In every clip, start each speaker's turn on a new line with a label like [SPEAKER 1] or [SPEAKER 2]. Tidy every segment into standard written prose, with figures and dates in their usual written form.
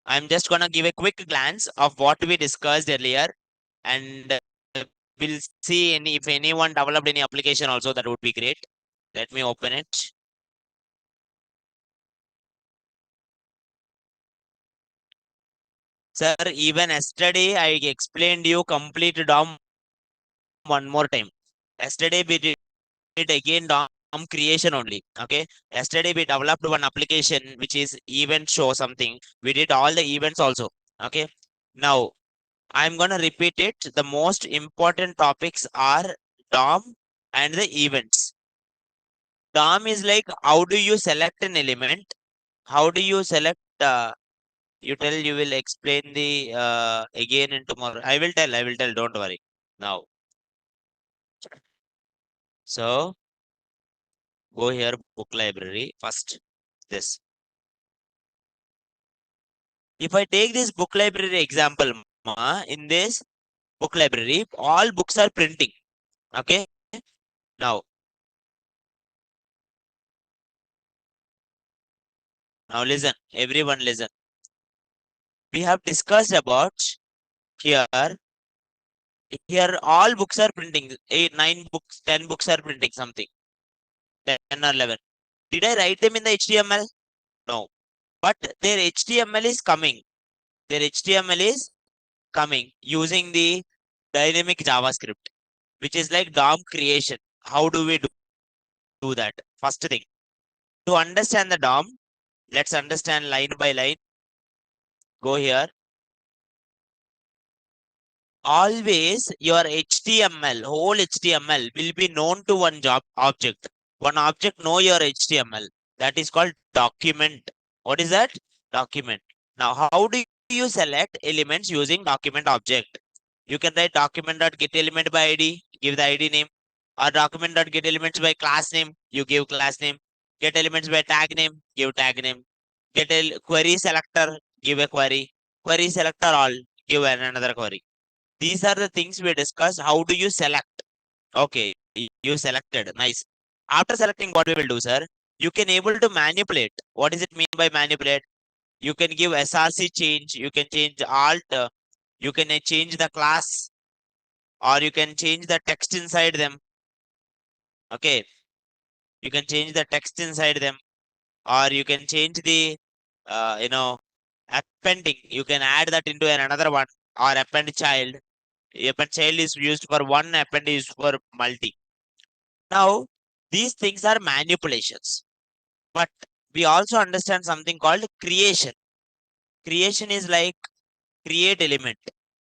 [SPEAKER 1] I'm just gonna give a quick glance of what we discussed earlier, and we'll see if anyone developed any application also. That would be great. Let me open it. Sir, even yesterday I explained you complete DOM one more time. Yesterday we did it again DOM creation only. Okay. Yesterday we developed one application which is event show something. We did all the events also. Okay. Now I'm gonna repeat it. The most important topics are DOM and the events. DOM is like how do you select an element? How do you select? You tell you will explain the again in tomorrow. I will tell. I will tell. Don't worry. Now, so go here book library first. This. If I take this book library example, in this book library, all books are printing. Okay. Now, now listen. Everyone listen. We have discussed about here. Here all books are printing. 8, 9 books, 10 books are printing something. 10 or 11. Did I write them in the HTML? No. But their HTML is coming. Their HTML is coming using the dynamic JavaScript, which is like DOM creation. How do we do that? First thing, to understand the DOM, let's understand line by line. Go here. Always your HTML, whole HTML will be known to one job object. One object know your HTML. That is called document. What is that? Document. Now, how do you select elements using document object? You can write document.getElement by ID, give the ID name, or document.getElements by class name, you give class name. Get elements by tag name, give tag name. Get a query selector, give a query. Query selector all, give another query. These are the things we discuss. How do you select? Okay, you selected. Nice. After selecting, what we will do, sir? You can able to manipulate. What does it mean by manipulate? You can give SRC change. You can change alt. You can change the class, or you can change the text inside them. Okay, you can change the text inside them, or you can change the, you know, appending. You can add that into another one, or append child. Append child is used for one, append is for multi. Now, these things are manipulations, but we also understand something called creation. Creation is like create element.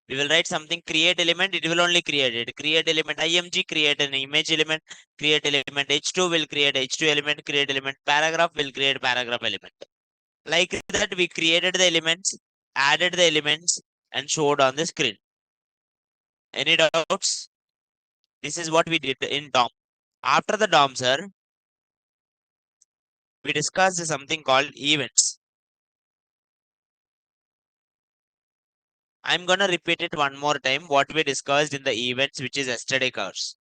[SPEAKER 1] We will write something create element, it will only create it. Create element img, create an image element, create element h2 will create h2 element, create element paragraph will create paragraph element. Like that, we created the elements, added the elements, and showed on the screen. Any doubts? This is what we did in DOM. After the DOM, sir, we discussed something called events. I'm gonna repeat it one more time what we discussed in the events, which is yesterday course.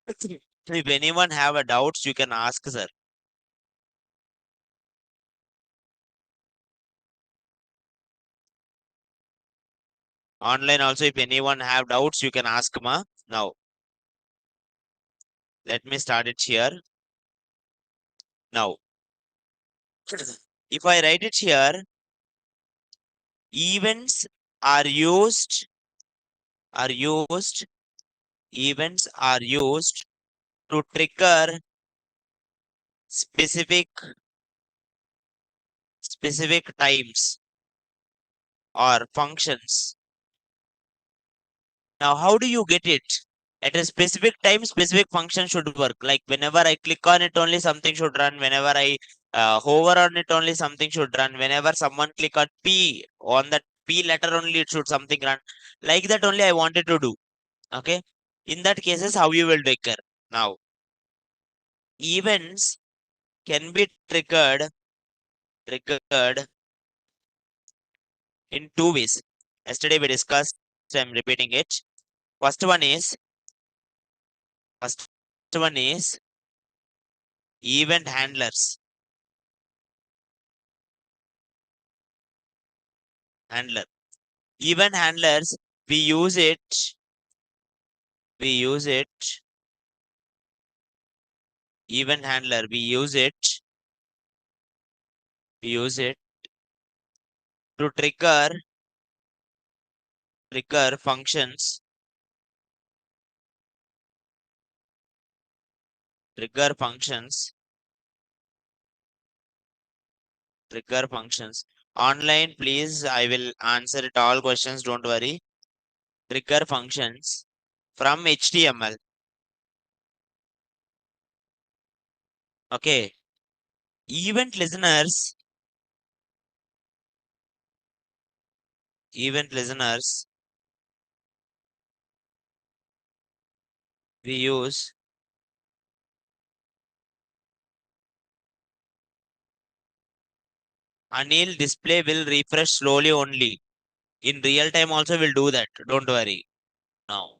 [SPEAKER 1] If anyone have a doubts, you can ask, sir. Online also, if anyone have doubts, you can ask, ma. Now, let me start it here. Now, if I write it here, events are used, are used, events are used to trigger specific times or functions. Now, how do you get it? At a specific time, specific function should work. Like whenever I click on it, only something should run. Whenever I hover on it, only something should run. Whenever someone click on P, on that P letter only, it should something run. Like that only I wanted to do. Okay. In that cases, how you will trigger. Now, events can be triggered in two ways. Yesterday we discussed, I'm repeating it. First one is, first one is event handlers. Handler. Event handlers, we use it, we use it, event handler, we use it to trigger functions, trigger functions, trigger functions. Online, please, I will answer it all questions, don't worry. Trigger functions from HTML. Okay. Event listeners, event listeners, we use Anil display will refresh slowly only. In real time also we'll do that. Don't worry. Now,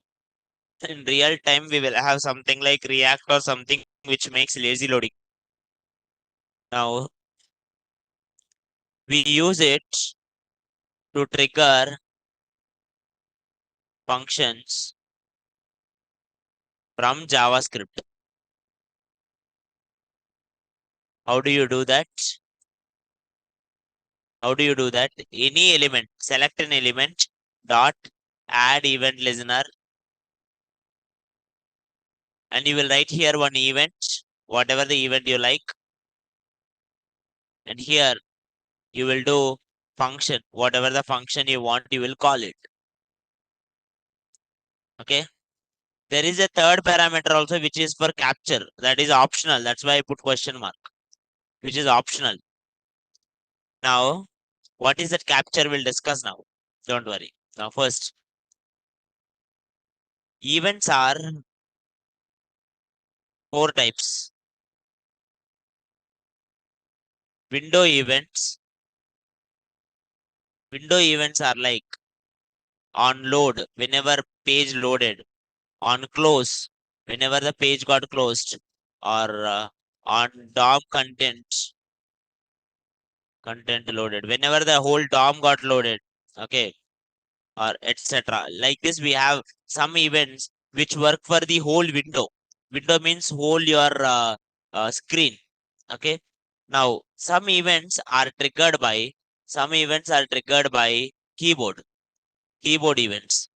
[SPEAKER 1] in real time we will have something like React or something which makes lazy loading. Now, we use it to trigger functions from JavaScript. How do you do that? How do you do that? Any element, select an element, dot add event listener, and you will write here one event, whatever the event you like, and here you will do function, whatever the function you want, you will call it. Okay. There is a third parameter also which is for capture. That is optional. That's why I put question mark, which is optional. Now, what is that capture? We'll discuss now. Don't worry. Now, first, events are four types. Window events. Window events are like on load, whenever page loaded, on close, whenever the page got closed, or on DOM content loaded, whenever the whole DOM got loaded. Okay, or etc. Like this, we have some events which work for the whole window. Window means whole your screen. Okay. Now, some events are triggered by keyboard. Keyboard events.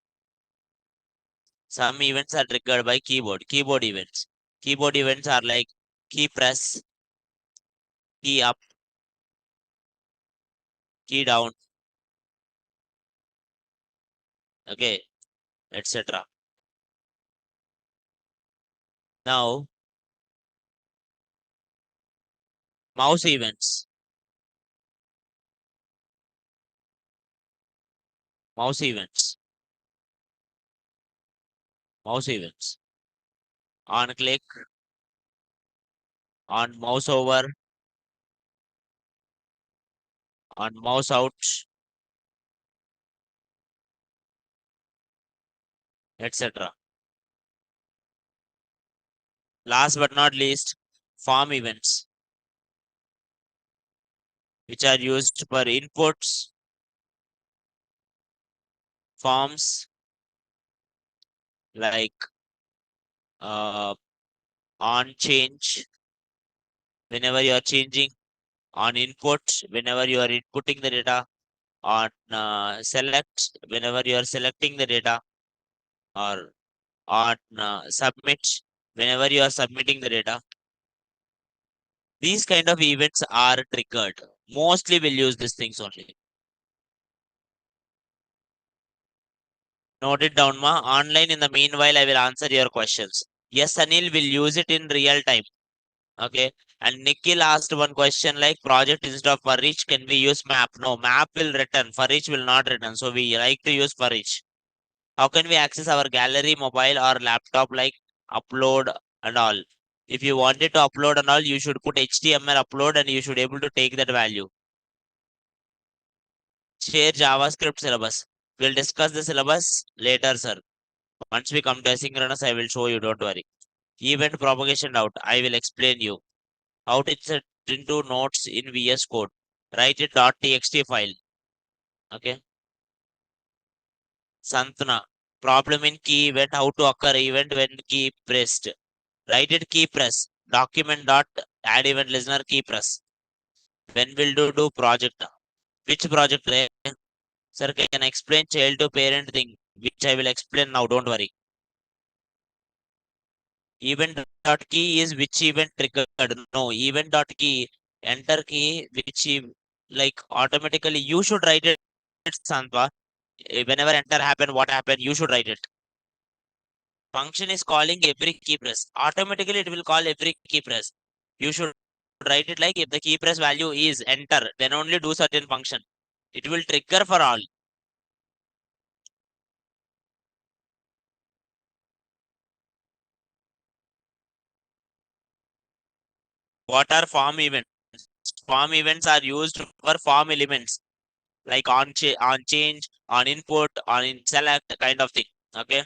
[SPEAKER 1] Some events are triggered by keyboard events. Keyboard events are like key press, key up, key down, okay, etc. Now, mouse events. Mouse events. Mouse events. On click, on mouse over, on mouse out, etc. Last but not least, form events, which are used for inputs, forms like uh, on change, whenever you are changing, on input, whenever you are inputting the data, on select, whenever you are selecting the data, or on submit, whenever you are submitting the data. These kind of events are triggered. Mostly we'll use these things only. Note it down, ma. Online, in the meanwhile, I will answer your questions. Yes, Anil will use it in real time. Okay. And Nikhil asked one question like project instead of for each, can we use map? No, map will return. For each will not return. So we like to use for each. How can we access our gallery, mobile or laptop, like upload and all? If you wanted to upload and all, you should put HTML upload and you should able to take that value. Share JavaScript syllabus. We'll discuss the syllabus later, sir. Once we come to asynchronous, I will show you, don't worry. Event propagation out, I will explain you. How to insert into notes in VS Code. Write it .txt file. Okay. Santana. Problem in key event. How to occur event when key pressed. Write it key press. Document dot add event listener key press. When will do project? Which project? Sir, can I explain child to parent thing, which I will explain now. Don't worry. Event dot key is which event triggered. No, event dot key enter key which like automatically you should write it, Santva. Whenever enter happen, what happened, you should write it. Function is calling every key press. Automatically it will call every key press. You should write it like if the key press value is enter, then only do certain function. It will trigger for all. What are form events? Form events are used for form elements like on change, on input, on in select kind of thing. Okay.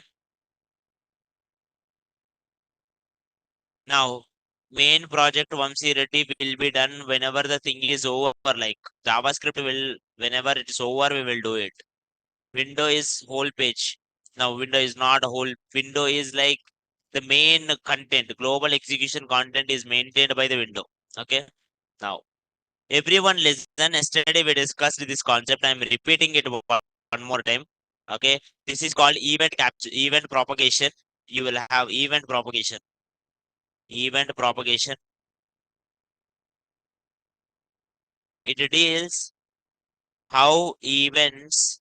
[SPEAKER 1] Now, main project Vamsi ready will be done whenever the thing is over. Like JavaScript will, whenever it is over, we will do it. Window is whole page. Now, window is not a whole. Window is like the main content. Global execution content is maintained by the window. Okay. Now, everyone listen. Yesterday we discussed this concept. I'm repeating it one more time. Okay. This is called event capture, event propagation. You will have event propagation. Event propagation. It deals how events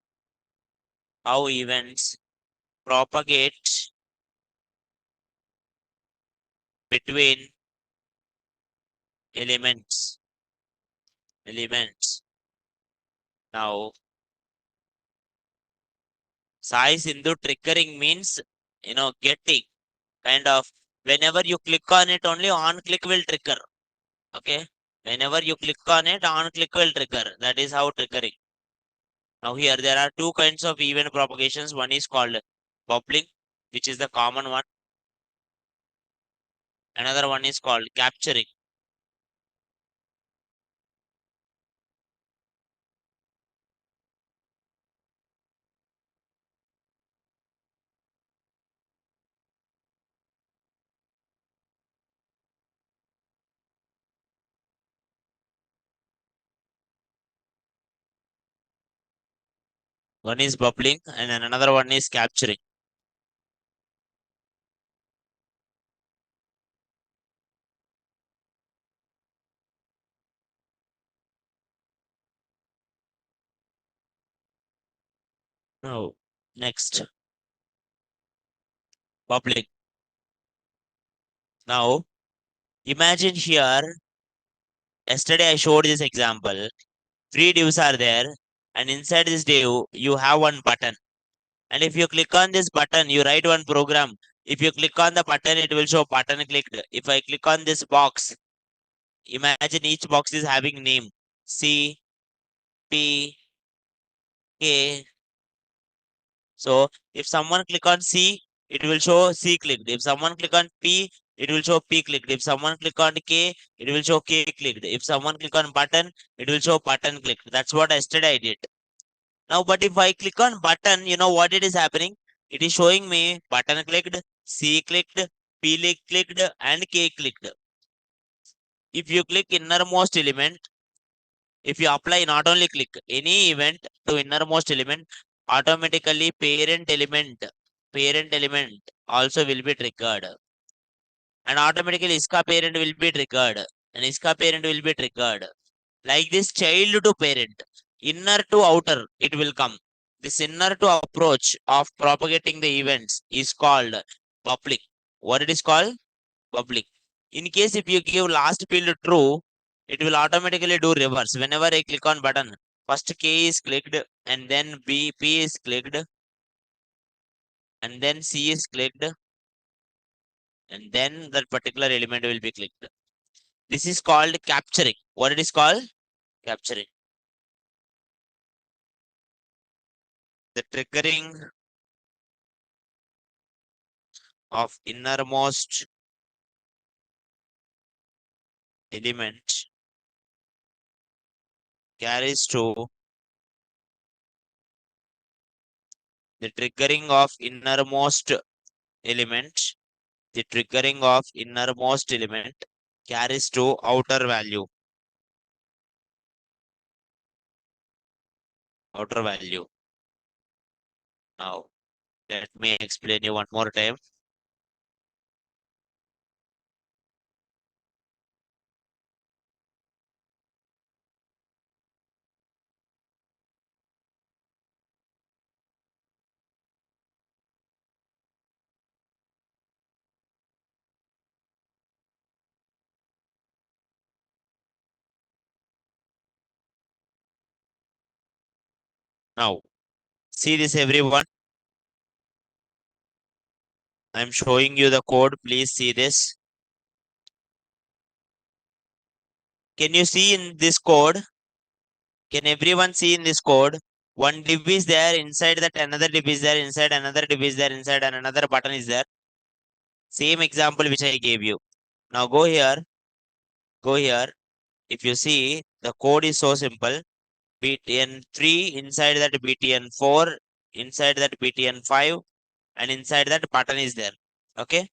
[SPEAKER 1] propagate between elements. Elements. Now, Sai Sindhu triggering means getting kind of whenever you click on it, only on click will trigger. Okay. Whenever you click on it, on click will trigger. That is how triggering. Now here there are two kinds of event propagations. One is called bubbling, which is the common one. Another one is called capturing. One is bubbling and then another one is capturing. Now, next, bubbling. Now, imagine here, yesterday I showed this example. Three divs are there, and inside this div, you have one button. And if you click on this button, you write one program. If you click on the button, it will show button clicked. If I click on this box, imagine each box is having name C, P, K. So if someone click on C, it will show C clicked. If someone click on P, it will show P clicked. If someone click on K, it will show K clicked. If someone click on button, it will show button clicked. That's what yesterday I did. Now, but if I click on button, you know what it is happening? It is showing me button clicked, C clicked, clicked, and K clicked. If you click innermost element, if you apply not only click any event to innermost element, automatically parent element also will be triggered. And automatically iska parent will be triggered. And iska parent will be triggered. Like this child to parent, inner to outer, it will come. This inner to approach of propagating the events is called public. What it is called? Public. In case if you give last field true, it will automatically do reverse. Whenever I click on button, first K is clicked and then P is clicked and then C is clicked and then that particular element will be clicked. This is called capturing. What it is called? Capturing. The triggering of innermost element carries to The triggering of innermost element carries to outer value. Outer value. Now, let me explain you one more time. Now, see this everyone. I'm showing you the code. Please see this. Can you see in this code? Can everyone see in this code? One div is there, inside that another div is there, inside another div is there, inside and another button is there. Same example which I gave you. Now go here, go here. If you see, the code is so simple. BTN3, inside that BTN4, inside that BTN5, and inside that button is there. Okay?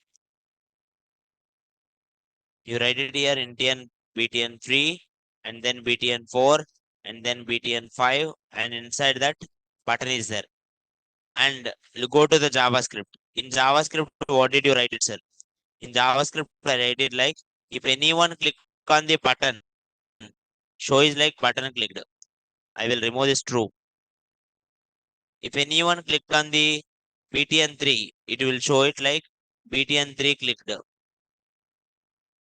[SPEAKER 1] You write it here in BTN3, and then BTN4, and then BTN5, and inside that button is there. And you go to the JavaScript. In JavaScript, what did you write it, sir? In JavaScript, I write it like, if anyone click on the button, show is like button clicked. I will remove this true. If anyone click on the BTN3, it will show it like BTN3 clicked.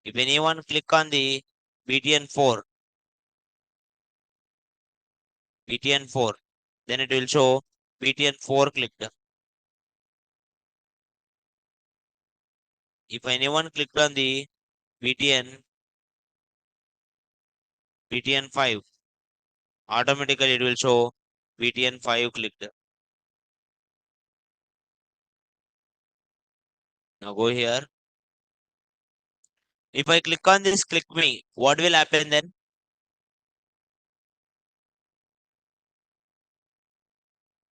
[SPEAKER 1] If anyone click on the BTN4, BTN4, then it will show BTN4 clicked. If anyone clicked on the BTN5, automatically it will show BTN5 clicked. Now go here. If I click on this click me, what will happen then?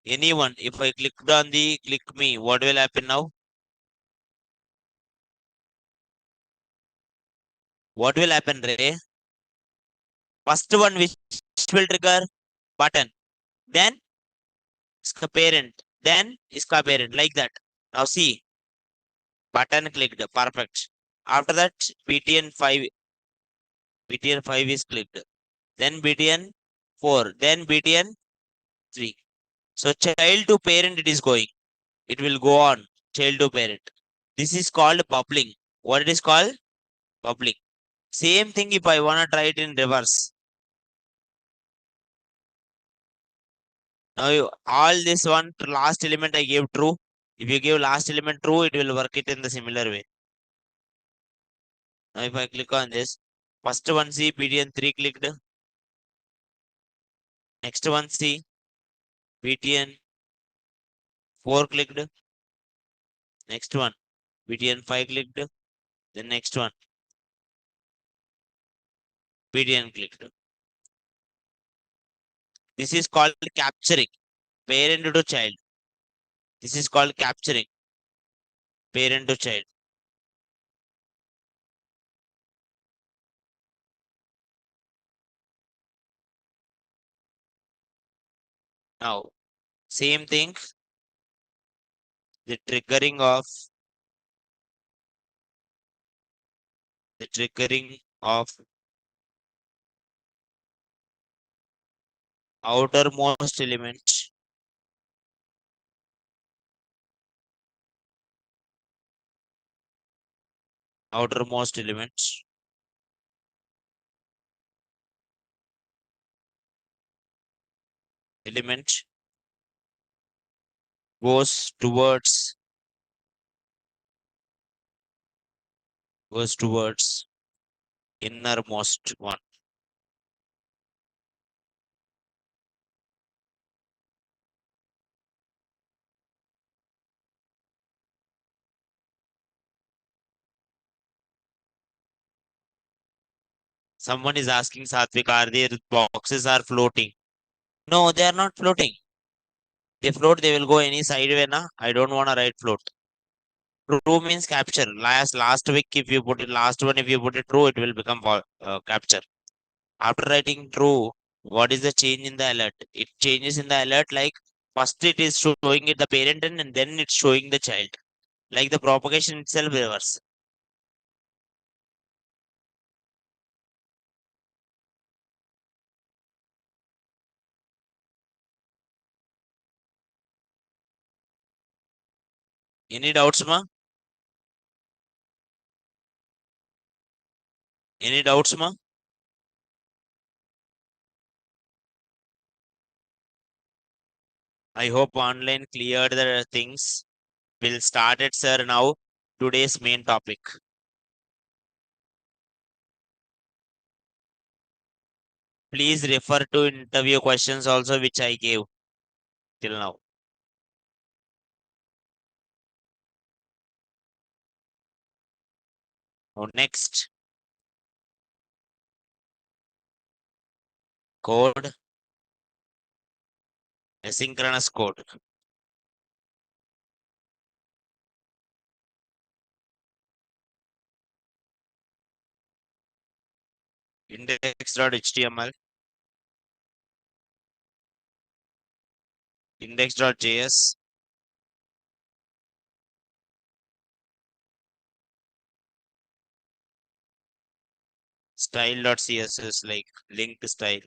[SPEAKER 1] Anyone, if I clicked on the click me, what will happen now? What will happen, Ray? First one which will trigger button, then iska parent, then iska parent, like that. Now see, button clicked, perfect. After that, BTN5 is clicked. Then BTN4, then BTN3. So child to parent it is going. It will go on, child to parent. This is called bubbling. What it is called? Bubbling. Same thing if I wanna try it in reverse. Now all this one last element I gave true. If you give last element true, it will work it in the similar way. Now if I click on this, first one see BTN3 clicked. Next one see BTN4 clicked. Next one BTN5 clicked. Then next one BTN clicked. This is called capturing parent to child. This is called capturing parent to child. Now, same thing, the triggering of outermost element, outermost element, element goes towards innermost one. Someone is asking Satvik, are their boxes are floating? No, they are not floating. They float, they will go any sideway na. I don't want to write float. True means capture. Last week, if you put it last one, if you put it true, it will become capture. After writing true, what is the change in the alert? It changes in the alert like first it is showing it the parent and then it's showing the child. Like the propagation itself reverse. Any doubts, ma? Any doubts, ma? I hope online cleared the things. We'll start it, sir, now. Today's main topic. Please refer to interview questions also, which I gave till now. Now, next, code, asynchronous code. Index.html, index.js, style.css, like link style,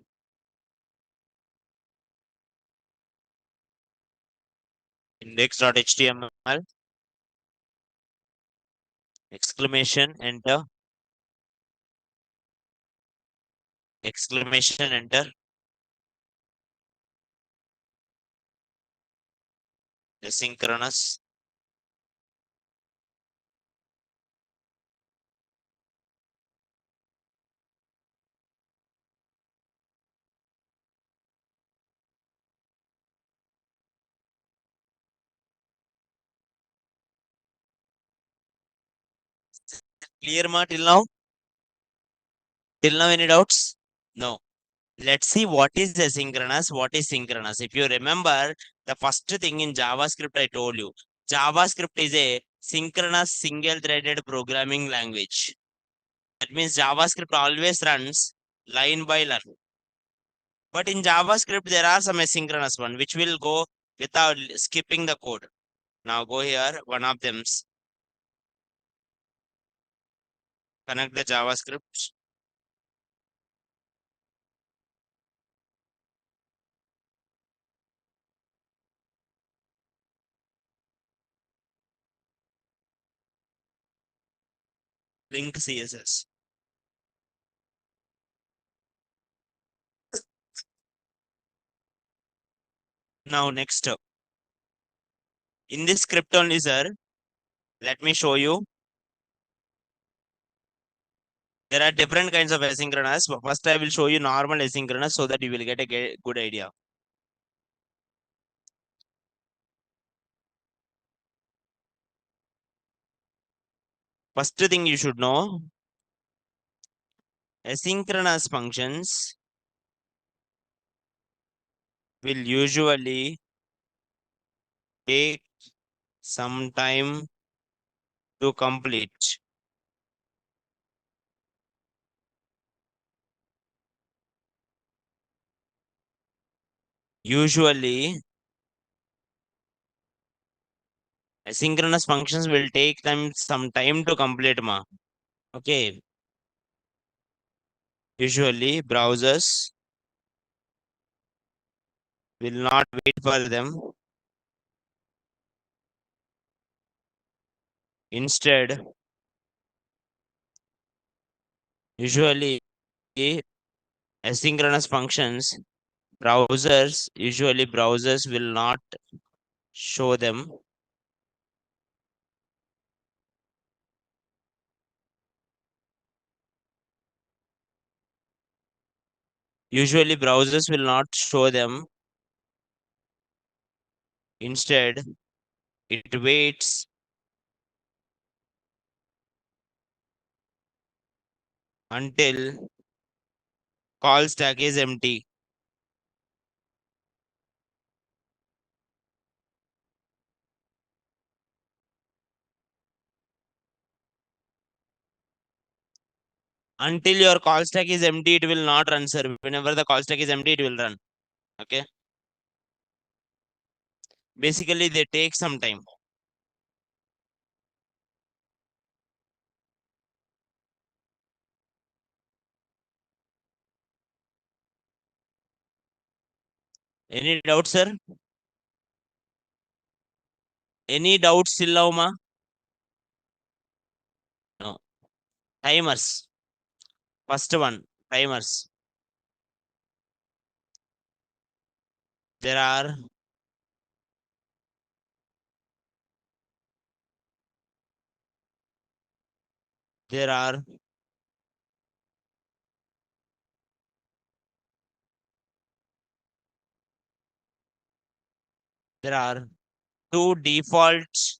[SPEAKER 1] index.html, exclamation, enter, exclamation, enter, asynchronous, clear ma till now? Till now, any doubts? No. Let's see what is asynchronous, what is synchronous. If you remember, the first thing in JavaScript I told you, JavaScript is a synchronous single-threaded programming language. That means JavaScript always runs line by line. But in JavaScript, there are some asynchronous one, which will go without skipping the code. Now go here, one of them, connect the JavaScript, link CSS. Now next, in this script only, sir, let me show you. There are different kinds of asynchronous. But first, I will show you normal asynchronous so that you will get a good idea. First thing you should know, asynchronous functions will usually take some time to complete. Usually, asynchronous functions will take them some time to complete, ma. Okay. Usually, browsers will not wait for them. Instead, usually asynchronous functions, browsers will not show them. Usually, browsers will not show them. Instead, it waits until call stack is empty. Until your call stack is empty, it will not run, sir. Whenever the call stack is empty, it will run. Okay. Basically, they take some time. Any doubt, sir? Any doubts still now, ma? No. Timers. First one, timers. There are there are there are two defaults.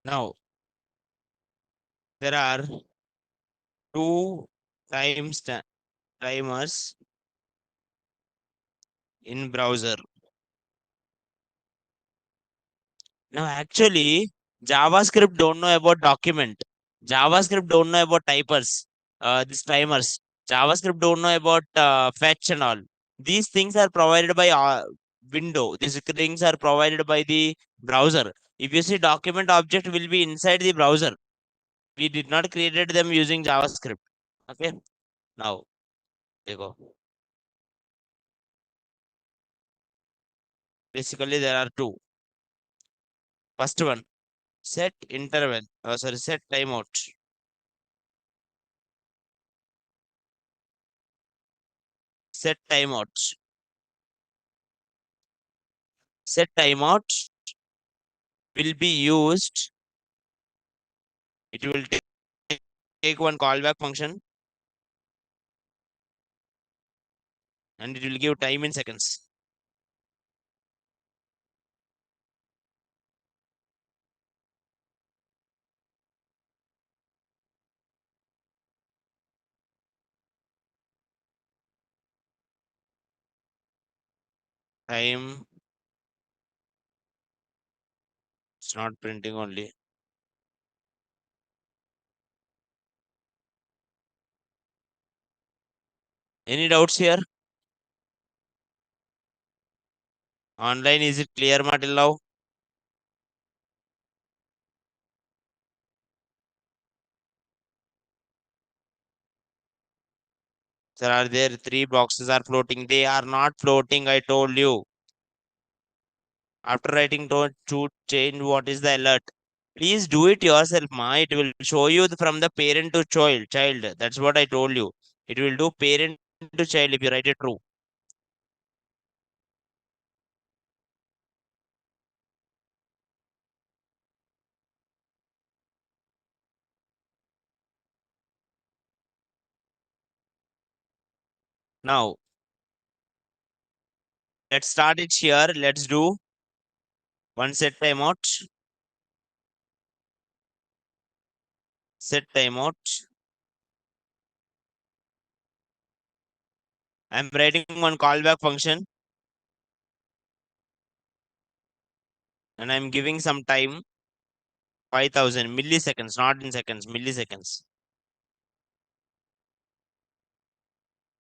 [SPEAKER 1] Now there are two timers in browser. Now actually, JavaScript don't know about document. JavaScript don't know about typers. These timers. JavaScript don't know about fetch and all. These things are provided by window. These things are provided by the browser. If you see document object will be inside the browser. We did not created them using JavaScript. Okay. Now, there you go. Basically, there are two. First one, set interval. Sorry, set timeout. Set timeout. Set timeout will be used. It will take one callback function and it will give time in seconds. Time. It's not printing only. Any doubts here? Online, is it clear, Martin now? There are there three boxes are floating. They are not floating, I told you. After writing to change what is the alert. Please do it yourself, ma. It will show you from the parent to child. That's what I told you. It will do parent to child if you write it true. Now, let's start it here. Let's do one set timeout. Set timeout. I'm writing one callback function and I'm giving some time 5000 milliseconds, not in seconds, milliseconds.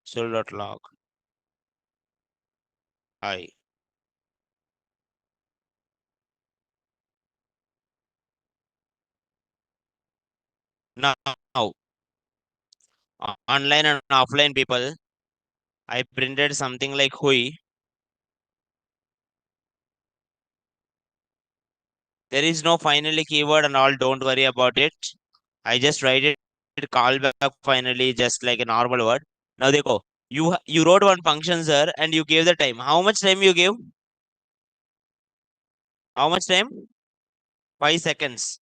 [SPEAKER 1] Sol.log. Hi. Now, online and offline people, I printed something like Hui. There is no finally keyword and all. Don't worry about it. I just write it callback finally, just like a normal word. Now they go. You wrote one function, sir, and you gave the time. How much time you gave? How much time? 5 seconds.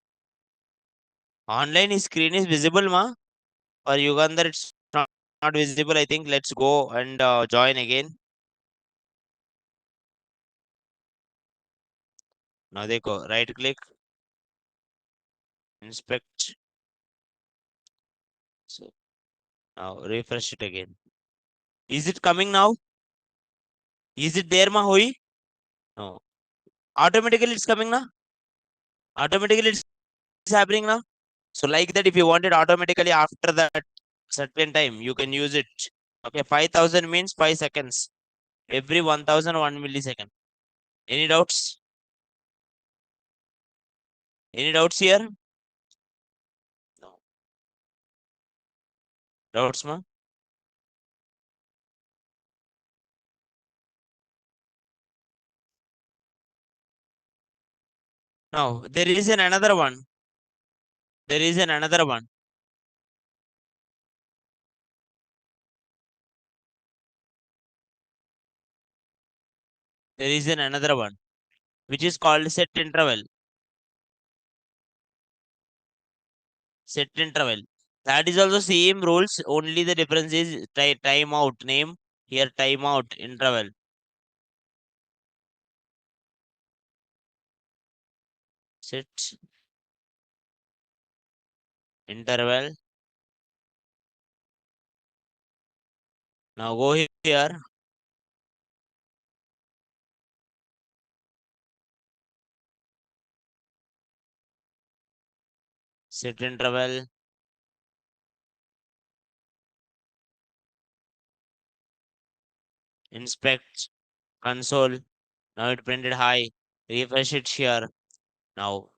[SPEAKER 1] Online screen is visible, ma. For Uganda, it's not visible. I think let's go and join again. Now they go. Right click, inspect. Now refresh it again. Is it coming now? Is it there, Mahui? No. Automatically it's coming now. Automatically it's happening now. So like that, if you want it automatically after that certain time, you can use it. Okay, 5,000 means 5 seconds. Every 1,000 1 millisecond. Any doubts? Any doubts here? No. Doubts, ma? No. There is an another one. There is an another one. There is an another one, which is called set interval. Set interval. That is also same rules. Only the difference is time out name. Here time out interval. Set interval. Now go here. Set interval. Inspect console. Now it printed high. Refresh it here. Now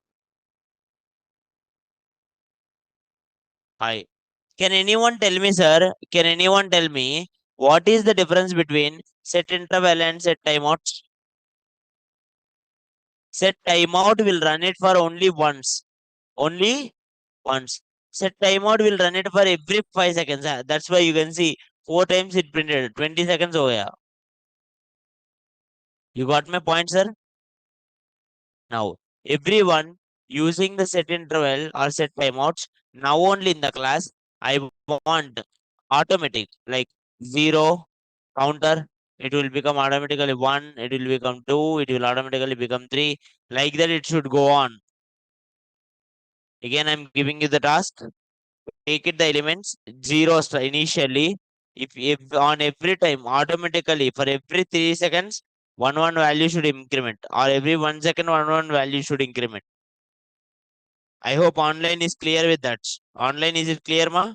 [SPEAKER 1] high. Can anyone tell me, sir? Can anyone tell me what is the difference between set interval and set timeout? Set timeout will run it for only once. Only once. Set timeout will run it for every 5 seconds. That's why you can see 4 times it printed. 20 seconds over here. You got my point, sir? Now, everyone using the set interval or set timeouts, now only in the class, I want automatic, like 0 counter, it will become automatically 1, it will become 2, it will automatically become 3. Like that, it should go on. Again, I'm giving you the task. Take it the elements 0 initially. If on every time automatically for every 3 seconds, one value should increment, or every 1 second, one value should increment. I hope online is clear with that. Online, is it clear, ma?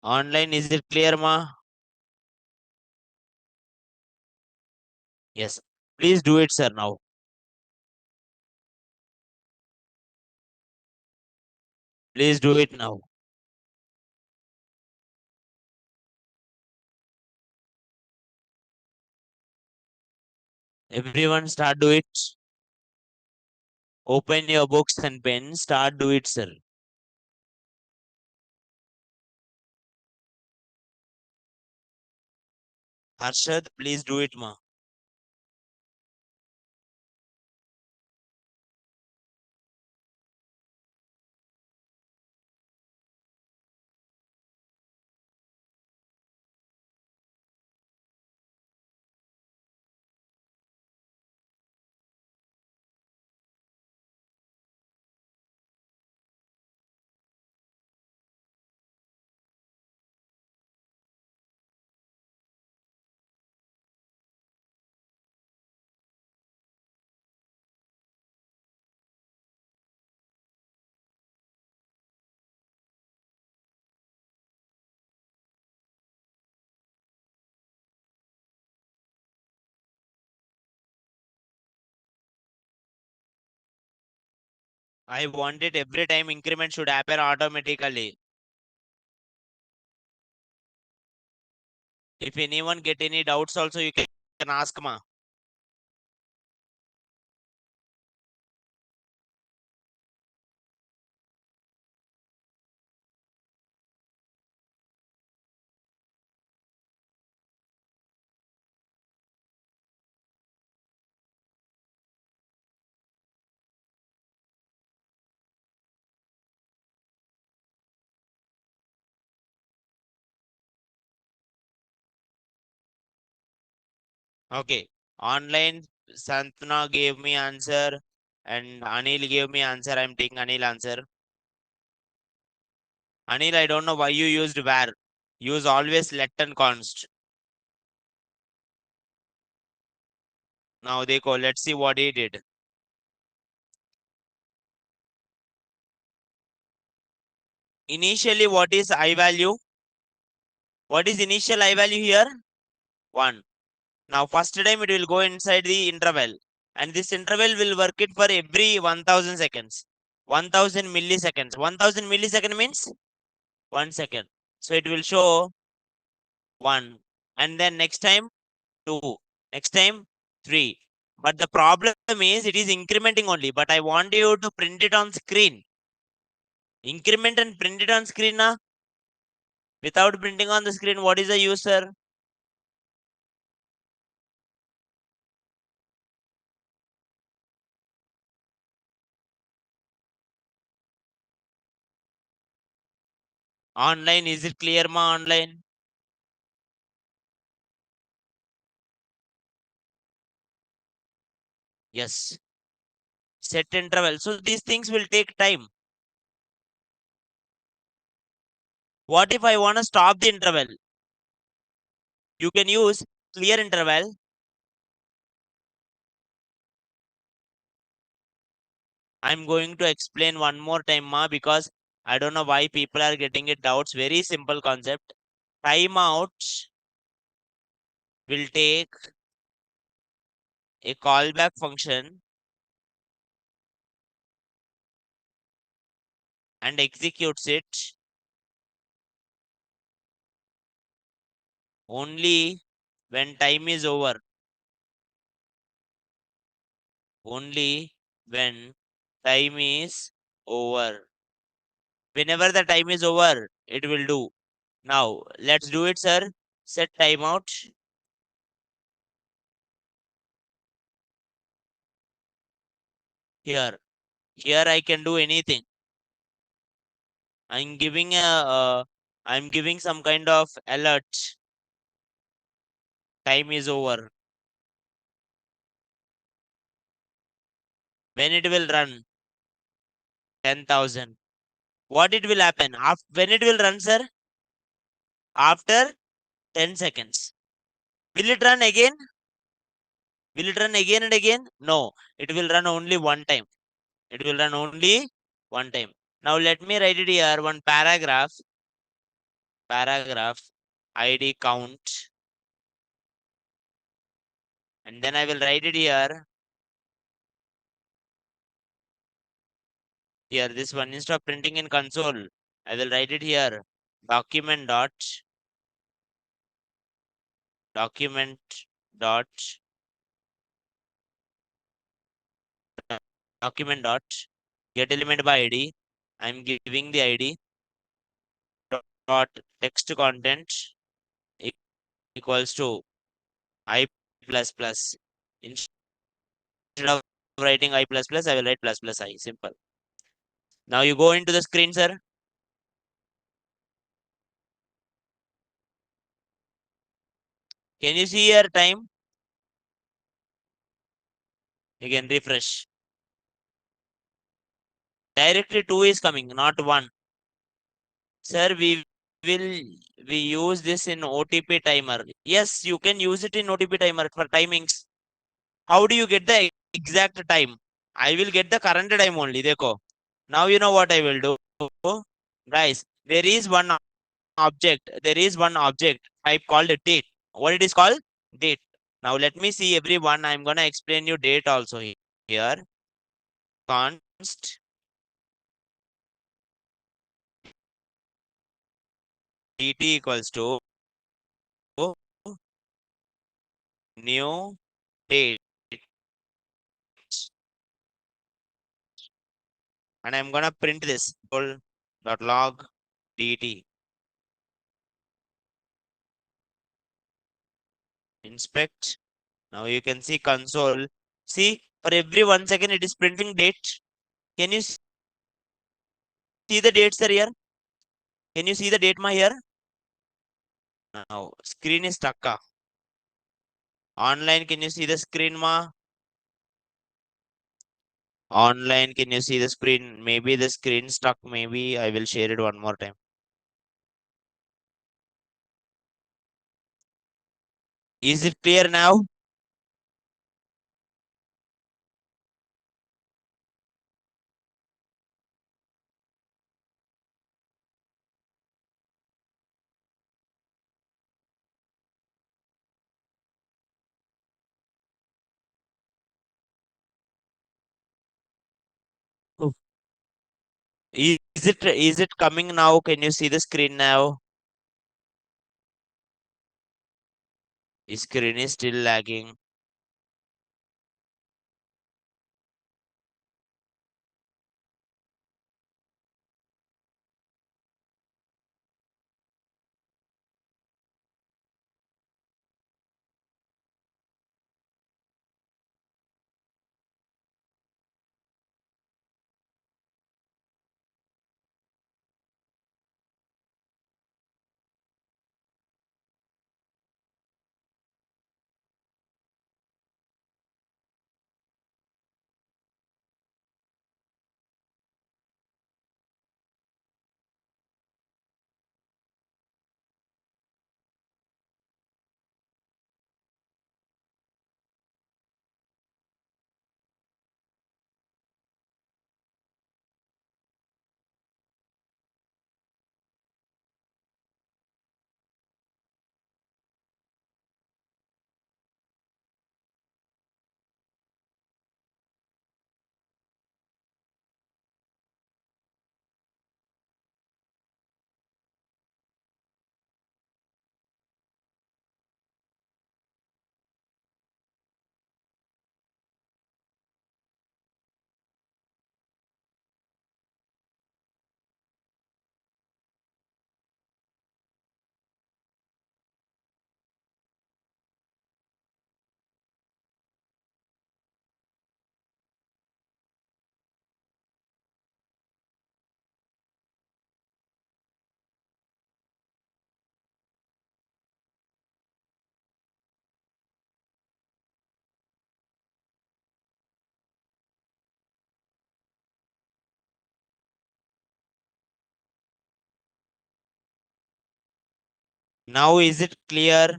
[SPEAKER 1] Online, is it clear, ma? Yes. Please do it, sir, now. Please do it now. Everyone start do it. Open your books and pen. Start do it, sir. Harshad, please do it, ma. I want it every time increment should happen automatically. If anyone get any doubts also, you can ask, ma. Okay. Online, Santana gave me answer. And Anil gave me answer. I'm taking Anil answer. Anil, I don't know why you used where. Use always let and const. Now they go. Let's see what he did. Initially, what is I value? What is initial I value here? 1. Now, first time it will go inside the interval. And this interval will work it for every 1000 seconds. 1000 milliseconds. 1000 millisecond means 1 second. So it will show 1. And then next time 2. Next time 3. But the problem is it is incrementing only. But I want you to print it on screen. Increment and print it on screen now. Without printing on the screen, what is the user? Online, is it clear ma online? Yes. Set interval. So these things will take time. What if I want to stop the interval? You can use clear interval. I'm going to explain one more time ma because I don't know why people are getting it doubts. Very simple concept. Timeout will take a callback function and executes it only when time is over. Only when time is over. Whenever the time is over, it will do. Now, let's do it, sir. Set timeout. Here. Here I can do anything. I'm giving I'm giving some kind of alert. Time is over. When it will run? 10,000. What it will happen? When it will run, sir? After 10 seconds. Will it run again? Will it run again and again? No. It will run only one time. It will run only one time. Now let me write it here. One paragraph. Paragraph. ID count. And then I will write it here. Here, this one, instead of printing in console, I will write it here. Document dot document dot document dot get element by ID. I'm giving the ID dot text content equals to I plus plus. Instead of writing I plus plus, I will write plus plus I. Simple. Now you go into the screen, sir. Can you see your time? You can refresh. Directly 2 is coming, not 1. Sir, will we use this in OTP timer? Yes, you can use it in OTP timer for timings. How do you get the exact time? I will get the current time only. Dekho. Now you know what I will do. Guys, there is one object. There is one object type called date. What it is called? Date. Now let me see everyone. I'm gonna explain you date also here. Const dt equals to new date. And I'm gonna print this log dt inspect. Now you can see console. See, for every 1 second it is printing date. Can you see the dates are here? Can you see the date ma here? Now screen is stuck. Online, can you see the screen ma? Online, can you see the screen? Maybe the screen stuck. Maybe I will share it one more time. Is it clear now? Oh. Is it coming now? Can you see the screen now? Screen is still lagging. Now is it clear?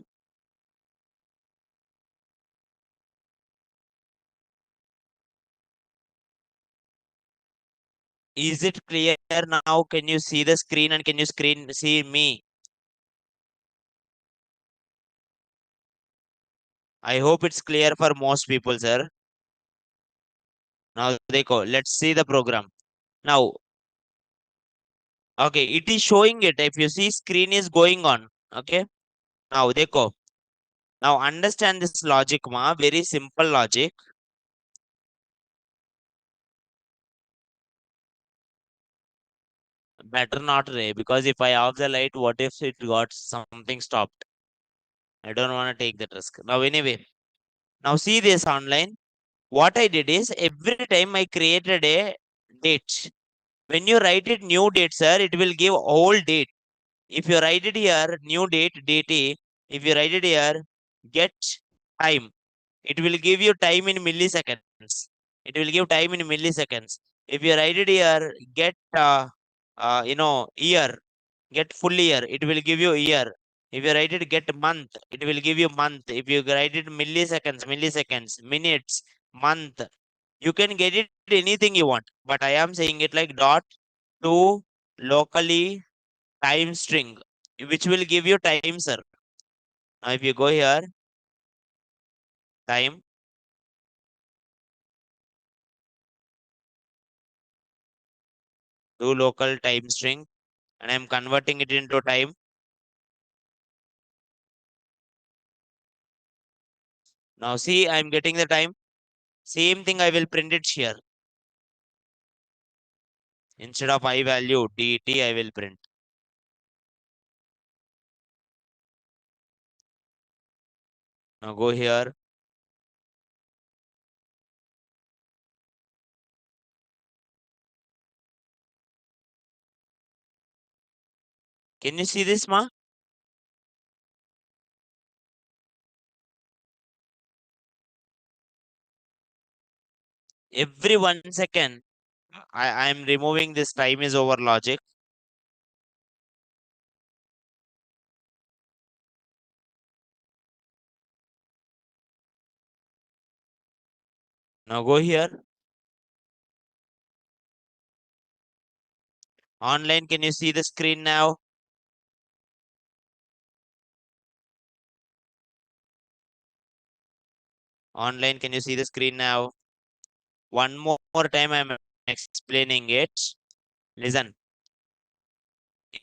[SPEAKER 1] Is it clear now? Can you see the screen and can you screen see me? I hope it's clear for most people, sir. Now they go. Let's see the program. Now, okay, it is showing it. If you see screen is going on. Okay. Now they go. Now understand this logic, ma. Very simple logic. Better not Ray, because if I off the light, what if it got something stopped? I don't want to take that risk. Now anyway, now see this online. What I did is every time I created a date. When you write it new date, sir, it will give old date. If you write it here, new date, date A, if you write it here, get time. It will give you time in milliseconds. It will give time in milliseconds. If you write it here, get year, get full year. It will give you year. If you write it get month, it will give you month. If you write it milliseconds, minutes, month, you can get it anything you want. But I am saying it like dot to locally time string, which will give you time, sir. Now if you go here, time, do local time string, and I'm converting it into time. Now see, I'm getting the time. Same thing I will print it here. Instead of I value dt, I will print. Now go here. Can you see this, ma? Every 1 second, I'm removing this time is over logic. Now go here. Online, can you see the screen now? Online, can you see the screen now? One more time, I'm explaining it. Listen,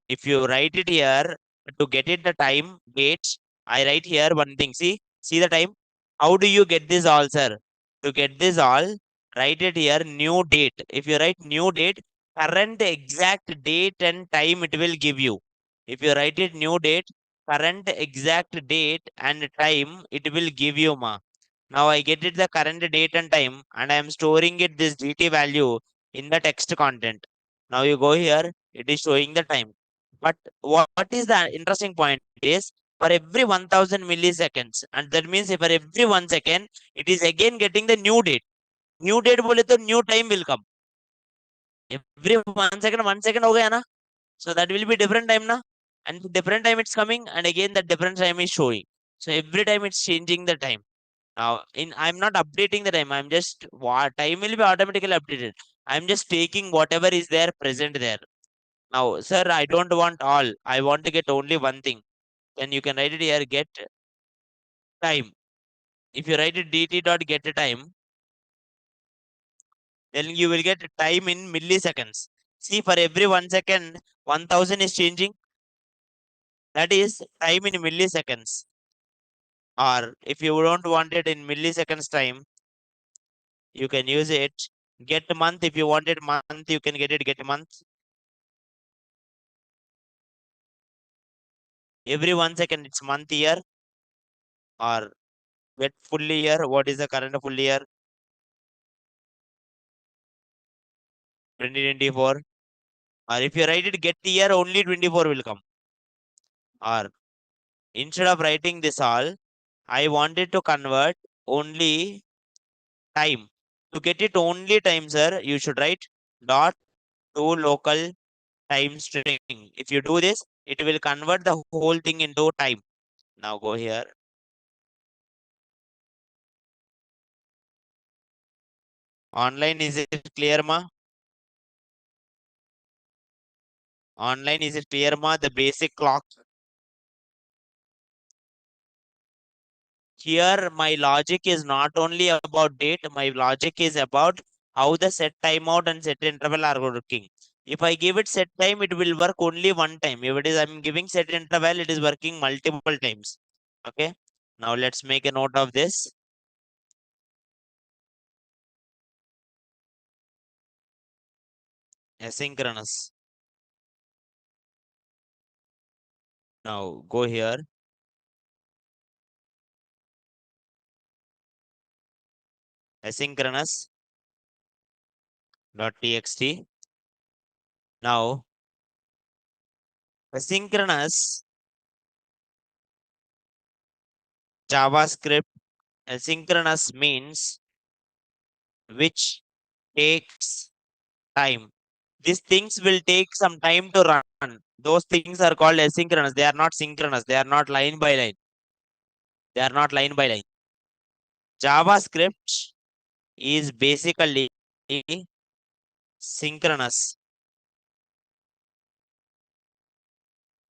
[SPEAKER 1] if you write it here to get it the time, date, I write here one thing. See the time. How do you get this all, sir? To get this all, write it here, new date. If you write new date, current exact date and time it will give you. If you write it new date, current exact date and time it will give you, ma. Now I get it the current date and time, and I am storing it this dt value in the text content. Now you go here, it is showing the time. But what is the interesting point is for every 1000 milliseconds, and that means for every 1 second, it is again getting the new date. New date bole to new time will come. Every 1 second, 1 second ho gaya na? So that will be different time na? And different time it's coming, and again that different time is showing. So every time it's changing the time. Now, I'm not updating the time. I'm just what time will be automatically updated. I'm just taking whatever is there present there. Now, sir, I don't want all. I want to get only one thing. Then you can write it here. Get time. If you write it dt dot get time, then you will get time in milliseconds. See, for every 1 second, 1000 is changing. That is time in milliseconds. Or if you don't want it in milliseconds time, you can use it. Get month. If you want it month, you can get it get month. Every 1 second it's month year, or get full year. What is the current full year? 2024. Or if you write it get year, only 24 will come. Or instead of writing this all, I wanted to convert only time. To get it only time, sir, you should write dot to local time string. If you do this, it will convert the whole thing into time. Now go here. Online, is it clear, ma? Online, is it clear, ma? The basic clock. Here, my logic is not only about date, my logic is about how the set timeout and set interval are working. If I give it set time, it will work only one time. If it is I'm giving set interval, it is working multiple times. Okay. Now let's make a note of this. Asynchronous. Now go here. Asynchronous dot txt. Now asynchronous JavaScript. Asynchronous means which takes time. These things will take some time to run. Those things are called asynchronous. They are not synchronous. They are not line by line. They are not line by line. JavaScript is basically synchronous.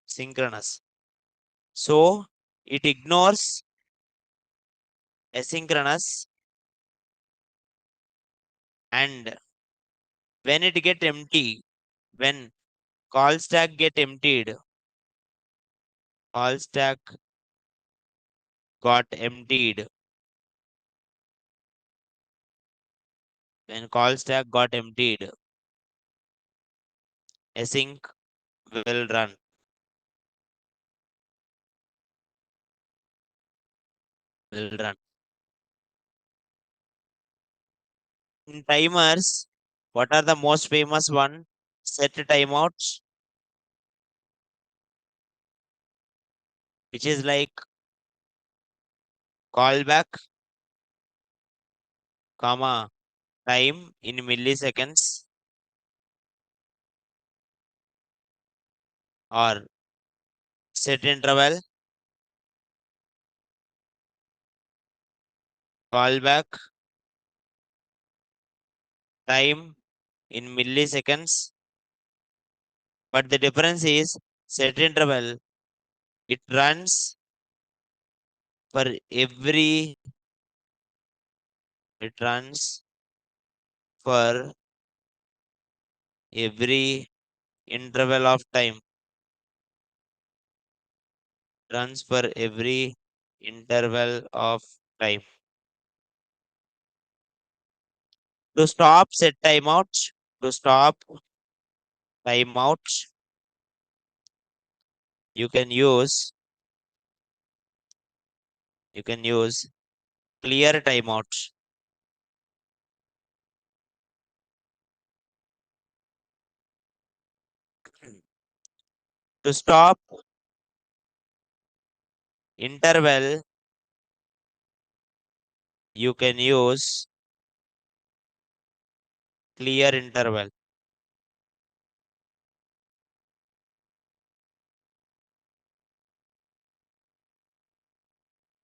[SPEAKER 1] Synchronous. So it ignores asynchronous, and when it get empty, when call stack get emptied, call stack got emptied. When call stack got emptied, async will run. Will run. In timers, what are the most famous one? Set timeouts, which is like callback, comma, time in milliseconds or set interval, callback, time in milliseconds. But the difference is set interval, it runs for every, it runs for every interval of time, runs for every interval of time. To stop, set timeout. To stop timeout, you can use you can use clear timeout. To stop interval, you can use clear interval.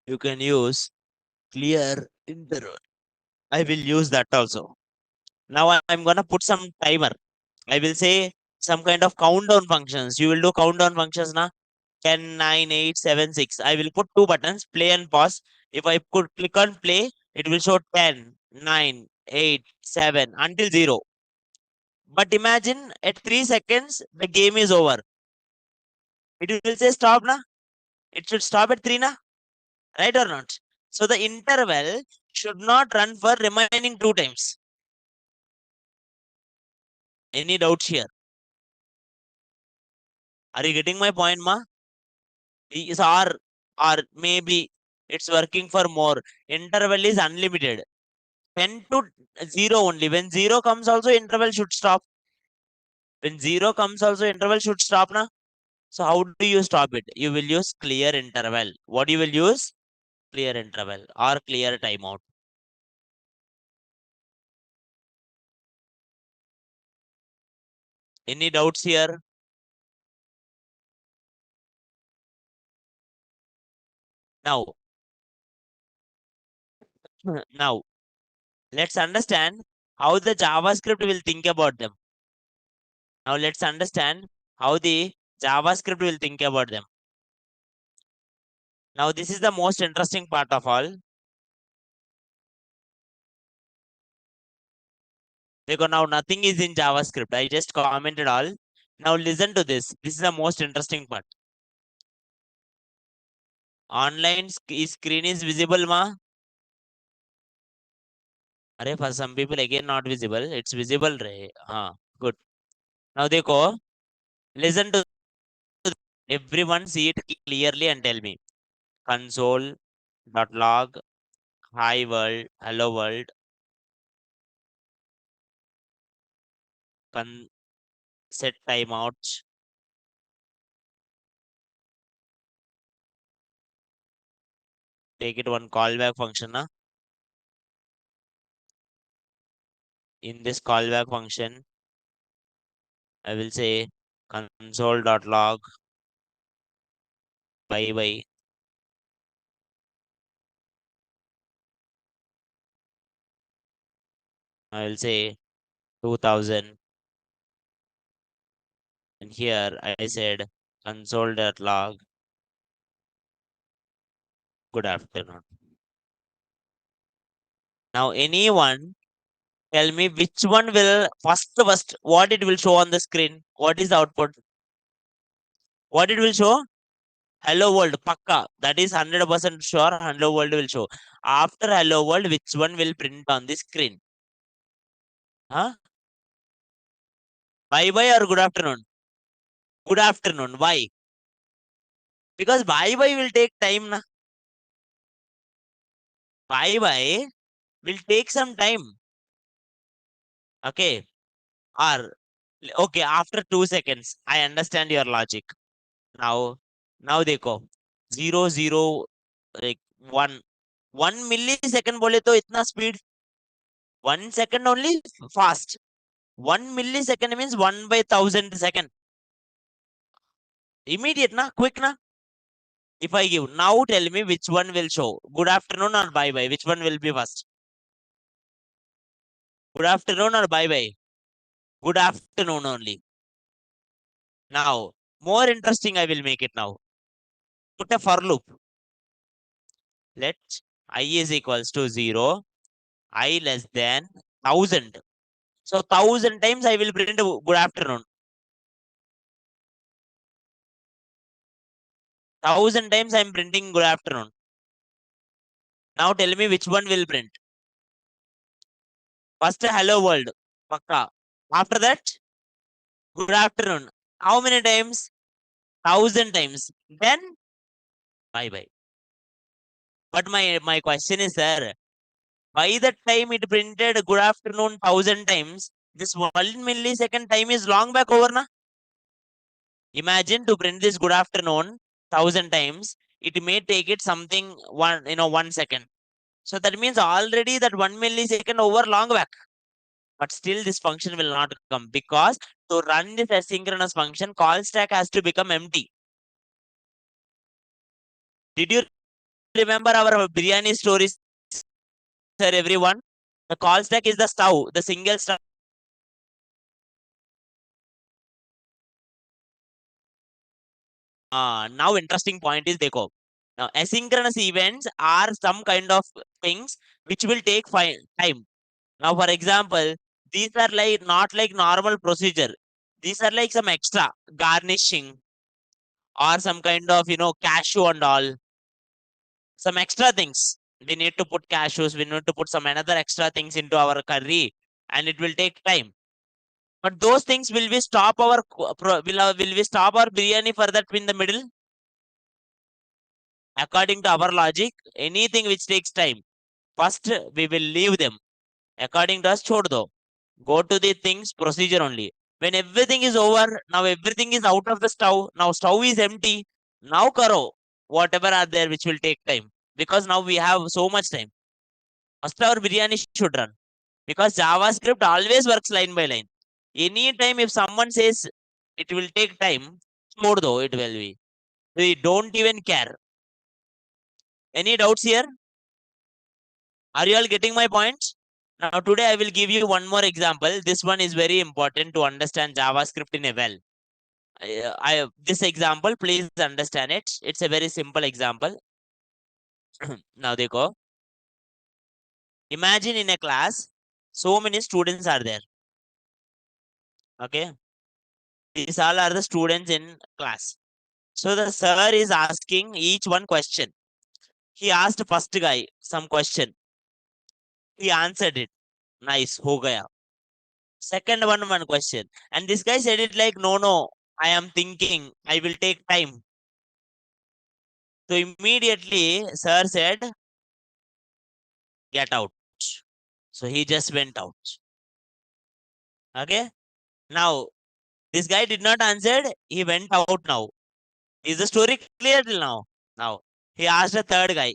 [SPEAKER 1] You can use clear interval. I will use that also. Now I'm gonna put some timer. I will say some kind of countdown functions. You will do countdown functions now. 10, 9, 8, 7, 6. I will put two buttons, play and pause. If I could click on play, it will show 10, 9, 8, 7 until 0. But imagine at 3 seconds, the game is over. It will say stop na. It should stop at 3 na. Right or not? So the interval should not run for remaining 2 times. Any doubts here? Are you getting my point, ma? Is or maybe it's working for more. Interval is unlimited. 10 to 0 only. When 0 comes also, interval should stop. When 0 comes also, interval should stop na. So how do you stop it? You will use clear interval. What you will use? Clear interval or clear timeout. Any doubts here? Now, now let's understand how the JavaScript will think about them. Now let's understand how the JavaScript will think about them. Now this is the most interesting part of all. Because now nothing is in JavaScript. I just commented all. Now listen to this. This is the most interesting part. Online screen is visible, ma? Array, for some people again not visible. It's visible, re. Good. Now देखो, listen to everyone see it clearly and tell me. Console.log, hi world, hello world, con set timeouts, take it one callback function. In this callback function, I will say console.log, bye bye. I will say 2000. And here I said console.log, good afternoon. Now anyone tell me which one will first what it will show on the screen? What is the output? What it will show? Hello world, pakka. That is 100% sure. Hello world will show. After hello world, which one will print on the screen? Huh? Bye bye or good afternoon? Good afternoon. Why? Because bye bye will take time. Na? Bye bye will take some time. Okay. Or okay, after 2 seconds. I understand your logic. Now, now देखो 0 0 like 1 1 millisecond बोले तो इतना speed 1 second only fast. 1 millisecond means 1 by 1000 second. Immediate na, quick na. If I give now, tell me which one will show. Good afternoon or bye bye. Which one will be first? Good afternoon or bye bye. Good afternoon only. Now, more interesting I will make it now. Put a for loop. Let I is equals to 0, I less than 1000. So 1000 times I will print a good afternoon. 1000 times I am printing good afternoon. Now tell me which one will print. First hello world. Pakka. After that, good afternoon. How many times? 1000 times. Then bye bye. But my question is, sir, by the time it printed good afternoon 1000 times, this 1 millisecond time is long back over na. Imagine to print this good afternoon 1000 times, it may take it something 1 second. So that means already that 1 millisecond over long back. But still this function will not come because to run this asynchronous function, call stack has to become empty. Did you remember our biryani stories, sir, everyone? The call stack is the stove, the single stove. Now interesting point is dekho. Now asynchronous events are some kind of things which will take time. Now for example, these are like not like normal procedure. These are like some extra garnishing or some kind of cashew and all. Some extra things. We need to put cashews, we need to put some another extra things into our curry and it will take time. But those things will we stop our will we stop our biryani for that in the middle? According to our logic, anything which takes time, first we will leave them. According to us, chhod do. Go to the things procedure only. When everything is over, now everything is out of the stove. Now stove is empty. Now karo whatever are there which will take time because now we have so much time. First our biryani should run because JavaScript always works line by line. Anytime if someone says it will take time, chhod do it will be. We don't even care. Any doubts here? Are you all getting my point? Now today I will give you one more example. This one is very important to understand JavaScript in a well. This example, please understand it. It's a very simple example. Now they go. Imagine in a class, so many students are there. Okay, these all are the students in class. So the sir is asking each one question. He asked first guy some question. He answered it. Nice, ho gaya. Second one question, and this guy said it like, no, no, I am thinking. I will take time. So immediately, sir said, get out. So he just went out. Okay. Now, this guy did not answer. He went out now. Is the story clear till now? Now, he asked a third guy.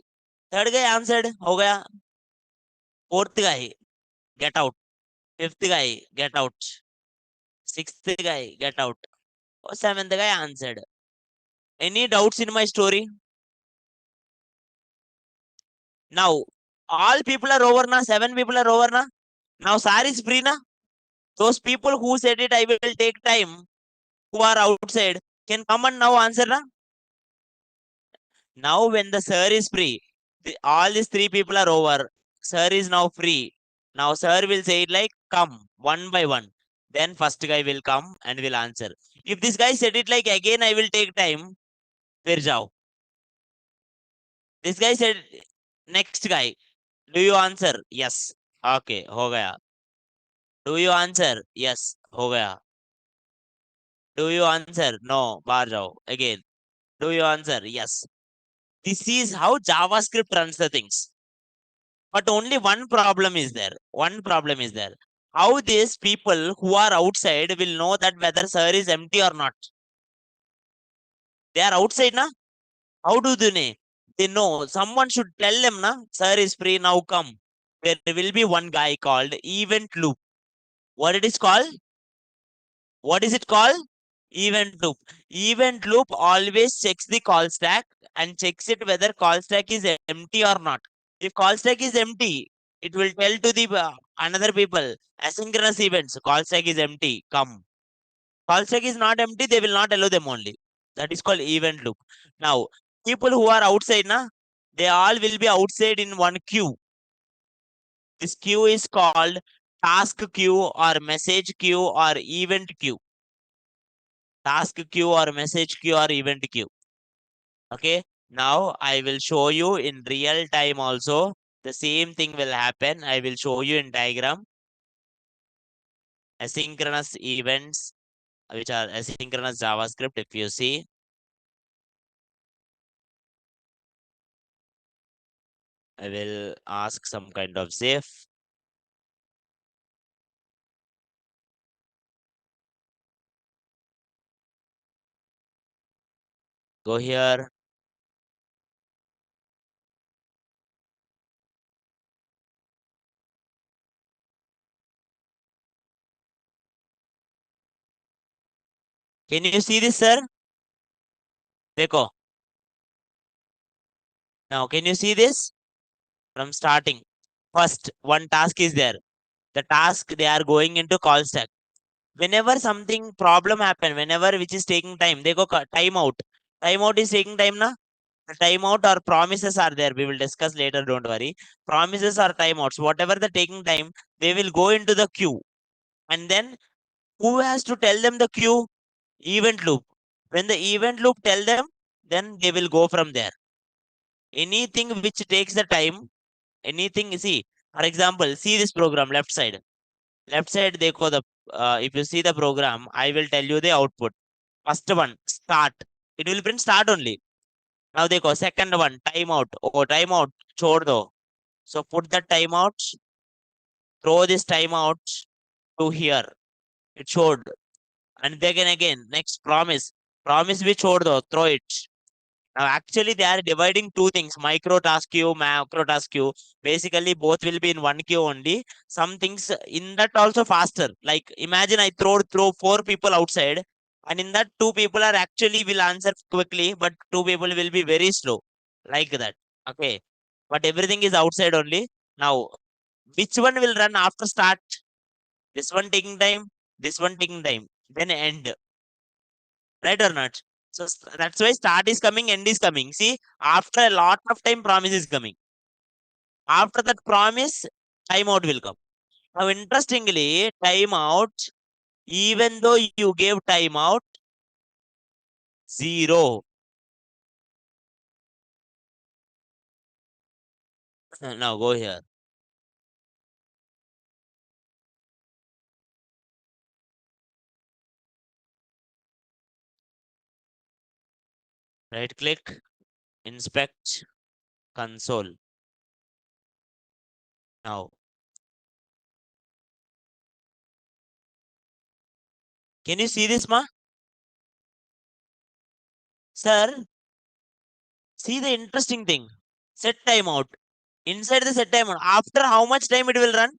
[SPEAKER 1] Third guy answered, ho gaya. Fourth guy, get out. Fifth guy, get out. Sixth guy, get out. Oh, seventh guy answered. Any doubts in my story? Now, all people are over now. 7 people are over now. Now, sir is free now. Those people who said it, I will take time, who are outside, can come and now answer now. Now, when the sir is free, all these 3 people are over. Sir is now free. Now, sir will say it like, come one by one. Then first guy will come and will answer. If this guy said it like, again, I will take time, fir jao. This guy said, next guy, do you answer? Yes. Okay, ho gaya. Do you answer? Yes, ho gaya. Do you answer? No, bar jao. Again. Do you answer? Yes. This is how JavaScript runs the things. But only one problem is there. One problem is there. How these people who are outside will know that whether sir is empty or not? They are outside, na? How do they know? They know. Someone should tell them, na? Sir is free, now come. there will be one guy called event loop. What it is called? What is it called? Event loop. Event loop always checks the call stack and checks it whether call stack is empty or not. If call stack is empty, it will tell to the another people asynchronous events. Call stack is empty. Come. Call stack is not empty. They will not allow them only. That is called event loop. Now, people who are outside, na, they all will be outside in one queue. This queue is called task queue or message queue or event queue. Task queue or message queue or event queue. Okay. Now I will show you in real time also. The same thing will happen. I will show you in diagram. Asynchronous events, which are asynchronous JavaScript. If you see, I will ask some kind of ZIF. Go here. Can you see this, sir? Dekho. Now, can you see this from starting? First, one task is there. The task they are going into call stack. Whenever something problem happen, whenever which is taking time, they go timeout. Timeout is taking time, na? The timeout or promises are there. We will discuss later. Don't worry. Promises or timeouts, whatever the taking time, they will go into the queue. And then who has to tell them the queue? Event loop. When the event loop tell them, then they will go from there. Anything which takes the time, anything, see, for example, see this program left side. Left side, they go the if you see the program, I will tell you the output. First one, start. It will print start only. Now they go second one, timeout. Oh, timeout. Chhod do. So put the timeout, throw this timeout to here. It showed. And then again, next promise. Promise we chhod do, throw it. Now, actually, they are dividing two things, micro task queue, macro task queue. Basically, both will be in one queue only. Some things in that also faster. Like, imagine I throw four people outside, and in that, two people are actually will answer quickly, but two people will be very slow. Like that. Okay. But everything is outside only. Now, which one will run after start? This one taking time, this one taking time. Then end. Right or not? So that's why start is coming, end is coming. See, after a lot of time, promise is coming. After that promise, timeout will come. Now, interestingly, timeout, even though you gave timeout, zero. Now go here. Right click, inspect, console. Now, can you see this, ma? Sir, see the interesting thing. Set timeout. Inside the set timeout, after how much time it will run?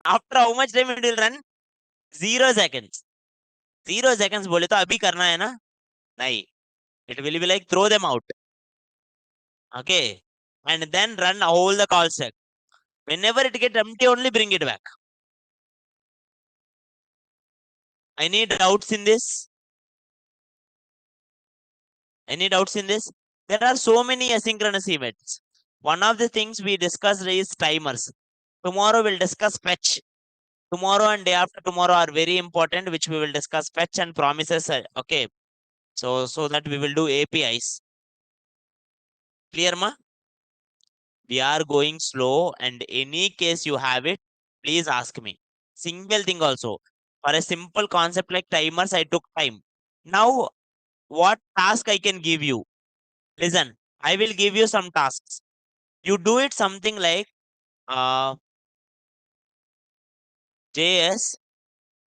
[SPEAKER 1] After how much time it will run? 0 seconds. 0 seconds बोले तो अभी करना है ना? नहीं. It will be like throw them out. Okay. And then run all the call stack. Whenever it get empty, only bring it back. Any doubts in this? Any doubts in this? There are so many asynchronous events. One of the things we discussed is timers. Tomorrow we'll discuss fetch. Tomorrow and day after tomorrow are very important, which we will discuss fetch and promises. Okay. So that we will do APIs. Clear, ma? We are going slow, and any case you have it, please ask me. Single thing also. For a simple concept like timers, I took time. Now, what task I can give you? Listen, I will give you some tasks. You do it something like uh, JS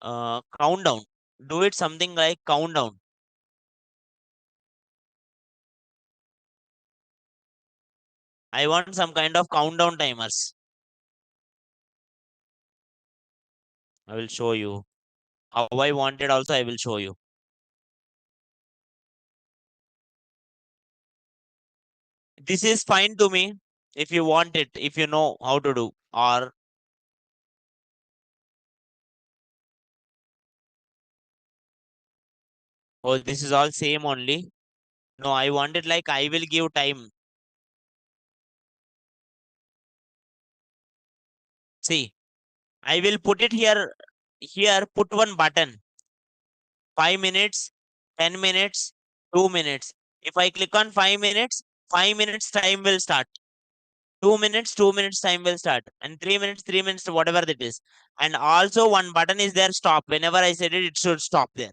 [SPEAKER 1] countdown. Do it something like countdown. I want some kind of countdown timers. I will show you. How I want it also, I will show you. This is fine to me if you want it, if you know how to do. Or, oh, this is all same only. No, I want it like I will give time. See, I will put it here. Here, put one button. 5 minutes, 10 minutes, 2 minutes. If I click on 5 minutes, 5 minutes time will start. 2 minutes, 2 minutes time will start. And 3 minutes, 3 minutes, whatever it is. And also one button is there, stop. Whenever I said it, it should stop there.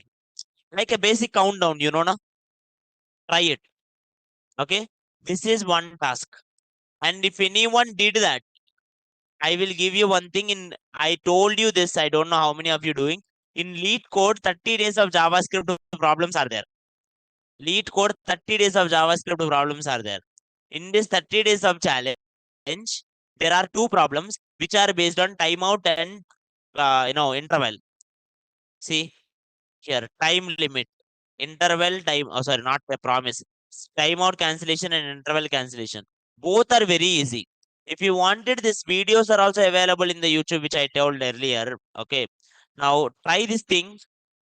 [SPEAKER 1] Like a basic countdown, na? Try it. Okay. This is one task. And if anyone did that, I will give you one thing in I told you this. I don't know how many of you doing. In lead code, 30 days of JavaScript problems are there. Lead code 30 days of JavaScript problems are there. In this 30 days of challenge, there are two problems which are based on timeout and interval. See here, time limit, interval time. Oh, sorry, not a promise. Timeout cancellation and interval cancellation. Both are very easy. If you wanted, these videos are also available in the YouTube, which I told earlier. Okay. Now try this thing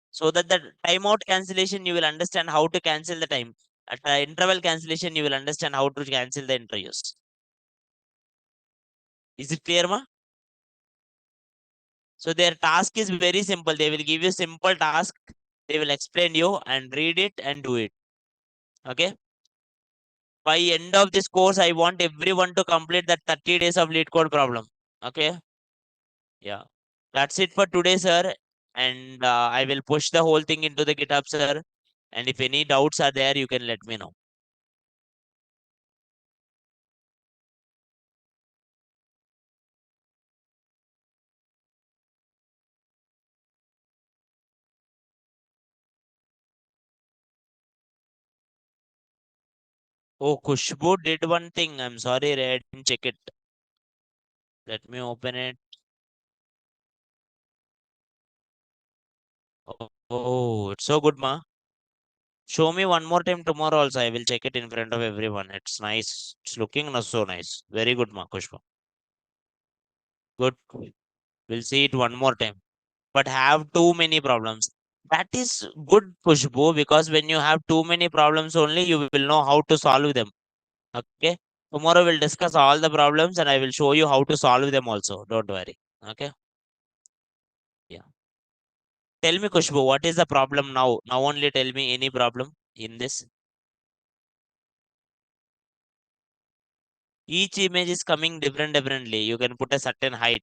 [SPEAKER 1] so that the timeout cancellation you will understand how to cancel the time. At the interval cancellation, you will understand how to cancel the interviews. Is it clear, ma? So their task is very simple. They will give you simple task. They will explain you and read it and do it. Okay. By end of this course, I want everyone to complete that 30 days of lead code problem. Okay. Yeah. That's it for today, sir. And I will push the whole thing into the GitHub, sir. And if any doubts are there, you can let me know. Oh, Kushbu did one thing. I'm sorry, Ray, I didn't check it. Let me open it. Oh, it's so good, ma. Show me one more time tomorrow also. I will check it in front of everyone. It's nice. It's looking so nice. Very good, ma, Kushbu. Good. We'll see it one more time. But have too many problems. That is good, Kushbu, because when you have too many problems only, you will know how to solve them. Okay. Tomorrow we'll discuss all the problems and I will show you how to solve them also. Don't worry. Okay. Yeah. Tell me, Kushbu, what is the problem now? Now only tell me any problem in this. Each image is coming differently. You can put a certain height.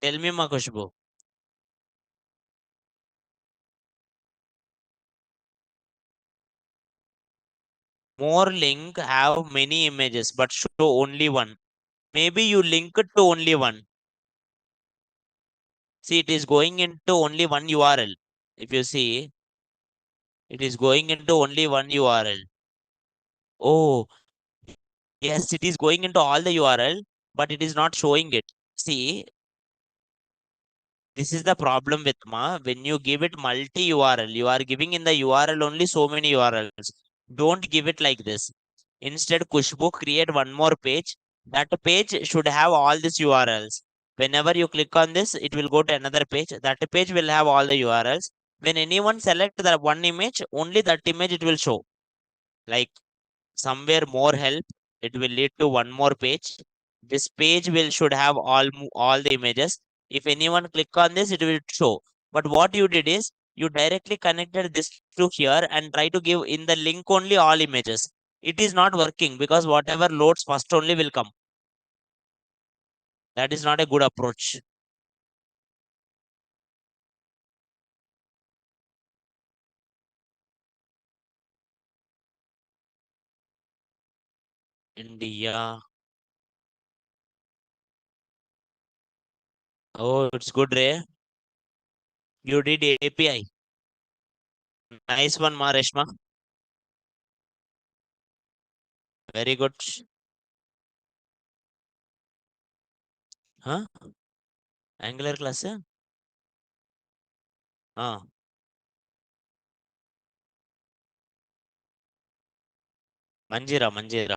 [SPEAKER 1] Tell me, Ma Kushbu. More link have many images, but show only one. Maybe you link it to only one. See, it is going into only one URL. If you see, it is going into only one URL. Oh, yes, it is going into all the URL, but it is not showing it. See, this is the problem with Ma. When you give it multi URL, you are giving in the URL only so many URLs. Don't give it like this. Instead, Kushbook create one more page. That page should have all these URLs. Whenever you click on this, it will go to another page. That page will have all the URLs. When anyone select that one image, only that image it will show. Like somewhere more help, it will lead to one more page. This page will should have all the images. If anyone click on this, it will show. But what you did is you directly connected this to here and try to give in the link only all images. It is not working because whatever loads first only will come. That is not a good approach. India. Oh, it's good, Ray. You did API. Nice one, Ma Reshma. Very good. Huh? Angular class? Ah, Manjira, Manjira.